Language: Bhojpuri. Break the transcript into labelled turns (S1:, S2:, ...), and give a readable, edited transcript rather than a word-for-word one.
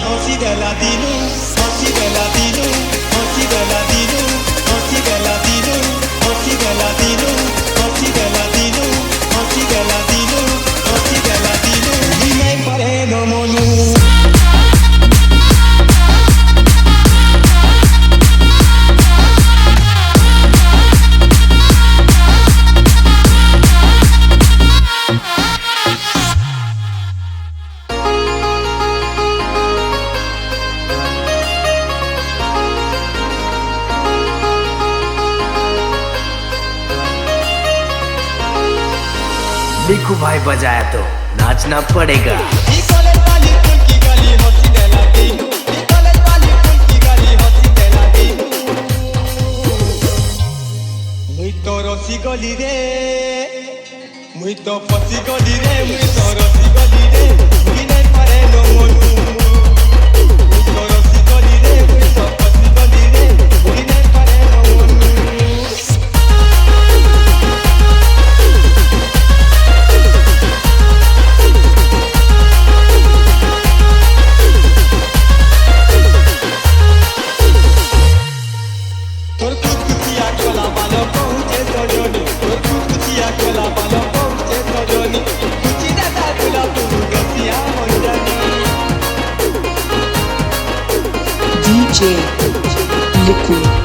S1: हंसी देला दिनु हंसी देला दिनु हंसी देला दिनु हंसी देला दिनु हंसी देला दिनु हंसी देला दिनु हंसी देला दिनु हंसी देला दिनु विनय परे नो मनु
S2: देखो भाई बजाया तो नाचना पड़ेगा।
S1: मुई तो रसी गली रे मुई तो फसी गली रे मुई तो रसी गली रे मुई नहीं पारे नो मनु मुई तो रसी गली रे मुई तो फसी गली रे मुई नहीं पारे नो मनु
S3: DJ Liquid.